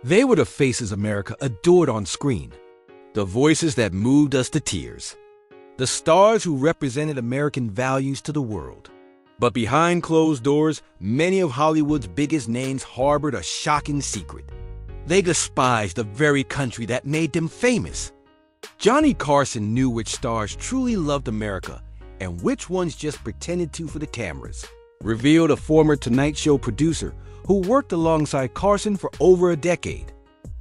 They were the faces America adored on screen, the voices that moved us to tears, the stars who represented American values to the world. But behind closed doors, many of Hollywood's biggest names harbored a shocking secret. They despised the very country that made them famous. Johnny Carson knew which stars truly loved America and which ones just pretended to for the cameras, revealed a former Tonight Show producer who worked alongside Carson for over a decade.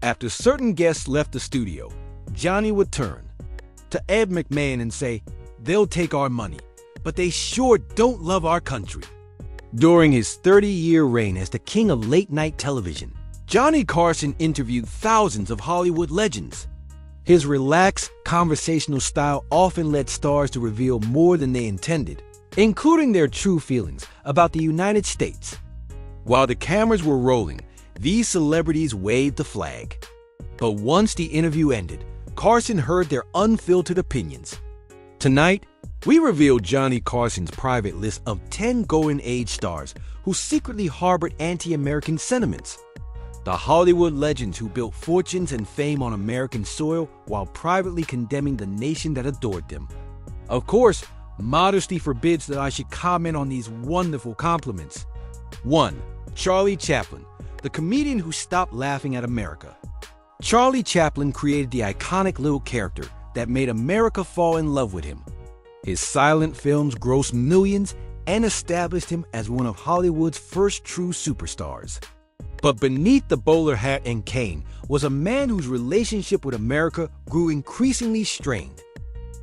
After certain guests left the studio, Johnny would turn to Ed McMahon and say, "They'll take our money, but they sure don't love our country." During his 30-year reign as the king of late-night television, Johnny Carson interviewed thousands of Hollywood legends. His relaxed, conversational style often led stars to reveal more than they intended, including their true feelings about the United States. While the cameras were rolling, these celebrities waved the flag. But once the interview ended, Carson heard their unfiltered opinions. Tonight, we reveal Johnny Carson's private list of 10 golden age stars who secretly harbored anti-American sentiments. The Hollywood legends who built fortunes and fame on American soil while privately condemning the nation that adored them. Of course, modesty forbids that I should comment on these wonderful compliments. 1. Charlie Chaplin, the comedian who stopped laughing at America. Charlie Chaplin created the iconic little character that made America fall in love with him. His silent films grossed millions and established him as one of Hollywood's first true superstars. But beneath the bowler hat and cane was a man whose relationship with America grew increasingly strained.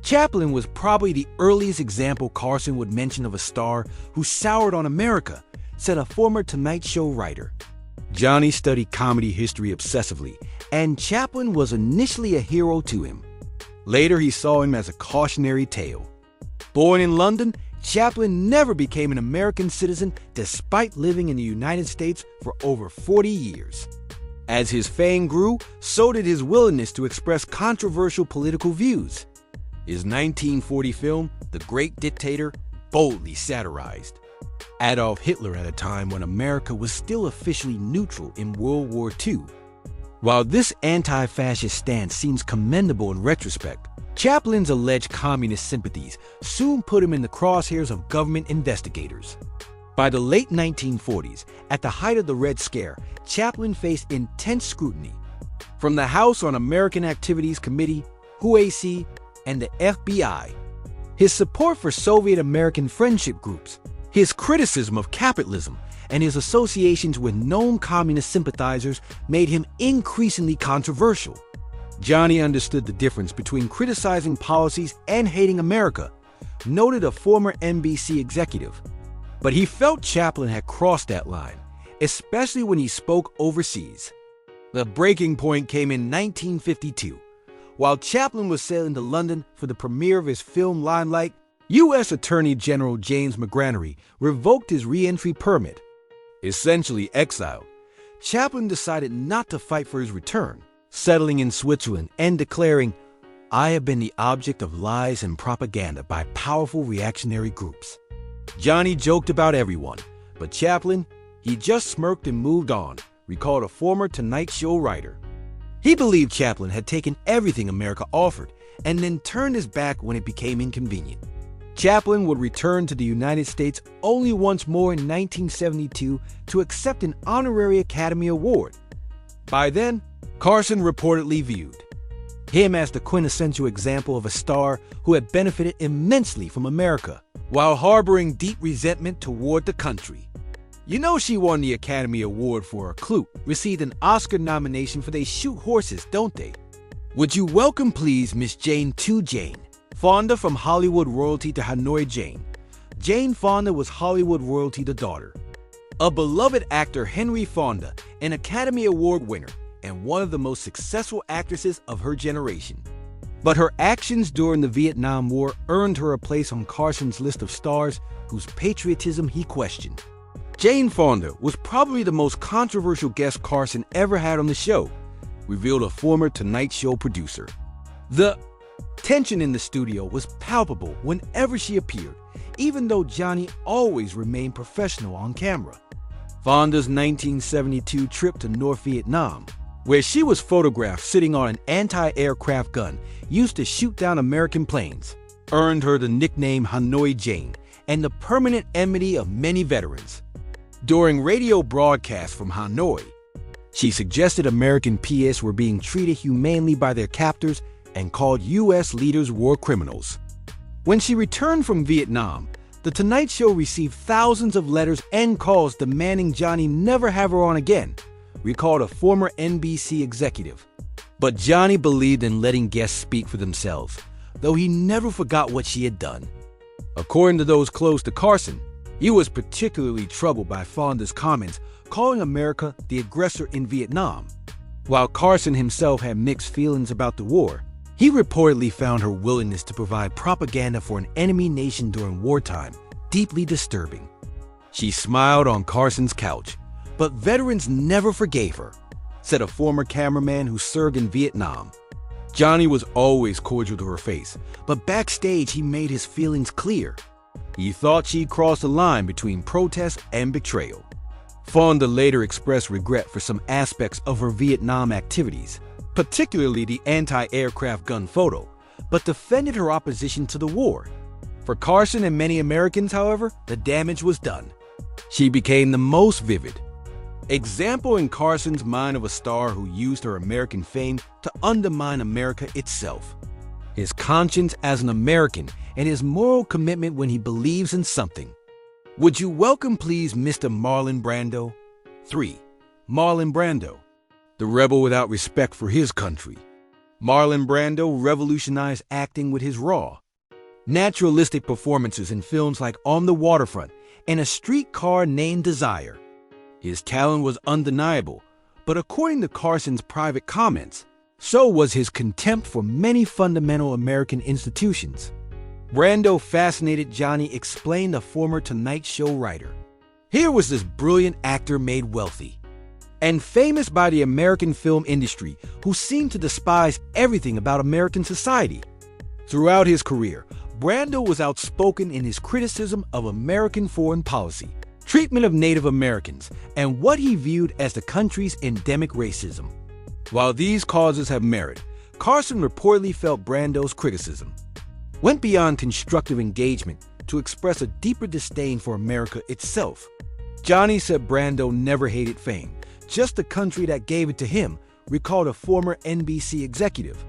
Chaplin was probably the earliest example Carson would mention of a star who soured on America, said a former Tonight Show writer. Johnny studied comedy history obsessively, and Chaplin was initially a hero to him. Later, he saw him as a cautionary tale. Born in London, Chaplin never became an American citizen despite living in the United States for over 40 years. As his fame grew, so did his willingness to express controversial political views. His 1940 film, The Great Dictator, boldly satirized Adolf Hitler at a time when America was still officially neutral in World War II. While this anti-fascist stance seems commendable in retrospect, Chaplin's alleged communist sympathies soon put him in the crosshairs of government investigators. By the late 1940s, at the height of the Red Scare, Chaplin faced intense scrutiny. From the House On-American Activities Committee, HUAC, and the FBI. His support for Soviet-American friendship groups, his criticism of capitalism, and his associations with known communist sympathizers made him increasingly controversial. Johnny understood the difference between criticizing policies and hating America, noted a former NBC executive. But he felt Chaplin had crossed that line, especially when he spoke overseas. The breaking point came in 1952. While Chaplin was sailing to London for the premiere of his film Limelight, U.S. Attorney General James McGranary revoked his re-entry permit. Essentially exiled, Chaplin decided not to fight for his return, settling in Switzerland and declaring, "I have been the object of lies and propaganda by powerful reactionary groups." Johnny joked about everyone, but Chaplin, he just smirked and moved on, recalled a former Tonight Show writer. He believed Chaplin had taken everything America offered and then turned his back when it became inconvenient. Chaplin would return to the United States only once more in 1972 to accept an honorary Academy Award. By then, Carson reportedly viewed him as the quintessential example of a star who had benefited immensely from America, while harboring deep resentment toward the country. You know she won the Academy Award for her Clute, received an Oscar nomination for They Shoot Horses, don't they? Would you welcome please Miss Jane 2 Jane, Fonda from Hollywood royalty to Hanoi Jane. Jane Fonda was Hollywood royalty to daughter. A beloved actor, Henry Fonda, an Academy Award winner, and one of the most successful actresses of her generation. But her actions during the Vietnam War earned her a place on Carson's list of stars whose patriotism he questioned. Jane Fonda was probably the most controversial guest Carson ever had on the show, revealed a former Tonight Show producer. The tension in the studio was palpable whenever she appeared, even though Johnny always remained professional on camera. Fonda's 1972 trip to North Vietnam, where she was photographed sitting on an anti-aircraft gun used to shoot down American planes, earned her the nickname Hanoi Jane and the permanent enmity of many veterans. During radio broadcasts from Hanoi, she suggested American PS were being treated humanely by their captors and called U.S. leaders war criminals. When she returned from Vietnam, The Tonight Show received thousands of letters and calls demanding Johnny never have her on again, recalled a former NBC executive. But Johnny believed in letting guests speak for themselves, though he never forgot what she had done. According to those close to Carson, he was particularly troubled by Fonda's comments calling America the aggressor in Vietnam. While Carson himself had mixed feelings about the war, he reportedly found her willingness to provide propaganda for an enemy nation during wartime deeply disturbing. She smiled on Carson's couch, but veterans never forgave her, said a former cameraman who served in Vietnam. Johnny was always cordial to her face, but backstage he made his feelings clear. He thought she'd crossed the line between protest and betrayal. Fonda later expressed regret for some aspects of her Vietnam activities, particularly the anti-aircraft gun photo, but defended her opposition to the war. For Carson and many Americans, however, the damage was done. She became the most vivid example in Carson's mind of a star who used her American fame to undermine America itself. His conscience as an American and his moral commitment when he believes in something. Would you welcome please Mr. Marlon Brando? 3. Marlon Brando, the rebel without respect for his country. Marlon Brando revolutionized acting with his raw, naturalistic performances in films like On the Waterfront and A Streetcar Named Desire. His talent was undeniable, but according to Carson's private comments, so was his contempt for many fundamental American institutions. Brando fascinated Johnny explained a former Tonight Show writer. Here was this brilliant actor made wealthy and famous by the American film industry who seemed to despise everything about American society. Throughout his career, Brando was outspoken in his criticism of American foreign policy, treatment of Native Americans, and what he viewed as the country's endemic racism. While these causes have merit, Carson reportedly felt Brando's criticism went beyond constructive engagement to express a deeper disdain for America itself. Johnny said Brando never hated fame, just the country that gave it to him, recalled a former NBC executive.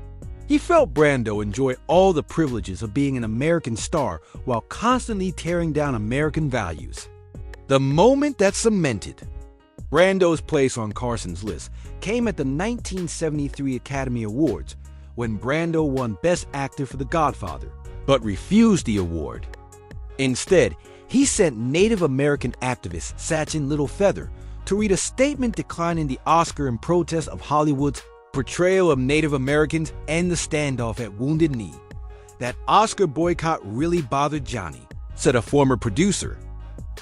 He felt Brando enjoyed all the privileges of being an American star while constantly tearing down American values. The moment that cemented Brando's place on Carson's list came at the 1973 Academy Awards, when Brando won Best Actor for The Godfather, but refused the award. Instead, he sent Native American activist Sachin Littlefeather to read a statement declining the Oscar in protest of Hollywood's portrayal of Native Americans and the standoff at Wounded Knee. That Oscar boycott really bothered Johnny, said a former producer,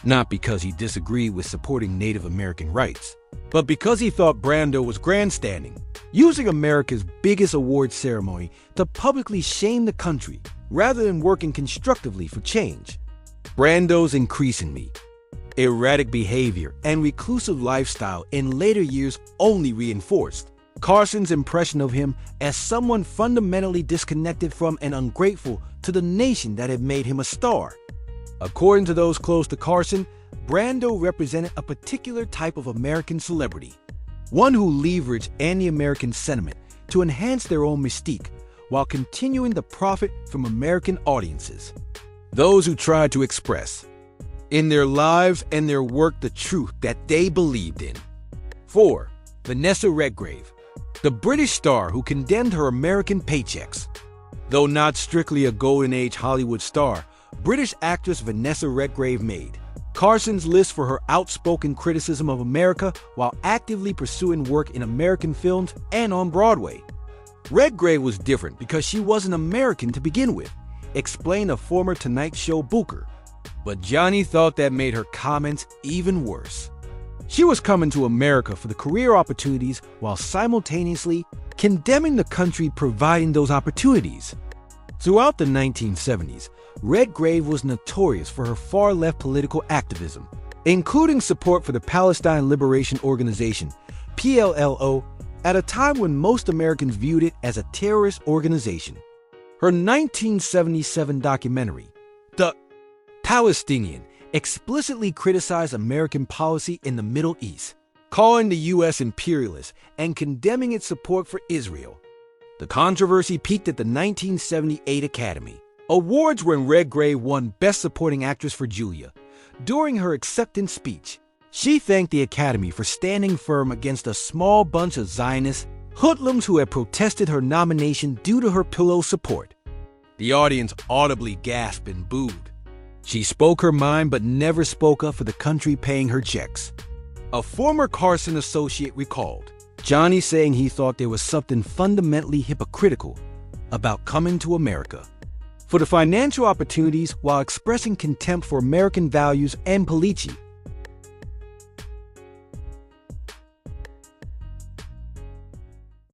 not because he disagreed with supporting Native American rights, but because he thought Brando was grandstanding, using America's biggest award ceremony to publicly shame the country rather than working constructively for change. Brando's increasingly erratic behavior and reclusive lifestyle in later years only reinforced Carson's impression of him as someone fundamentally disconnected from and ungrateful to the nation that had made him a star. According to those close to Carson, Brando represented a particular type of American celebrity, one who leveraged anti-American sentiment to enhance their own mystique while continuing to profit from American audiences. Those who tried to express in their lives and their work the truth that they believed in. 4. Vanessa Redgrave, the British star who condemned her American paychecks. Though not strictly a golden age Hollywood star, British actress Vanessa Redgrave made Carson's list for her outspoken criticism of America while actively pursuing work in American films and on Broadway. Redgrave was different because she wasn't American to begin with, explained a former Tonight Show booker. But Johnny thought that made her comments even worse. She was coming to America for the career opportunities while simultaneously condemning the country providing those opportunities. Throughout the 1970s, Redgrave was notorious for her far-left political activism, including support for the Palestine Liberation Organization, PLO, at a time when most Americans viewed it as a terrorist organization. Her 1977 documentary, The Palestinian, explicitly criticized American policy in the Middle East, calling the U.S. imperialist and condemning its support for Israel. The controversy peaked at the 1978 Academy Awards when Redgrave won Best Supporting Actress for Julia. During her acceptance speech, she thanked the Academy for standing firm against a small bunch of Zionist hoodlums who had protested her nomination due to her pillow support. The audience audibly gasped and booed. She spoke her mind but never spoke up for the country paying her checks. A former Carson associate recalled Johnny saying he thought there was something fundamentally hypocritical about coming to America for the financial opportunities while expressing contempt for American values and Polici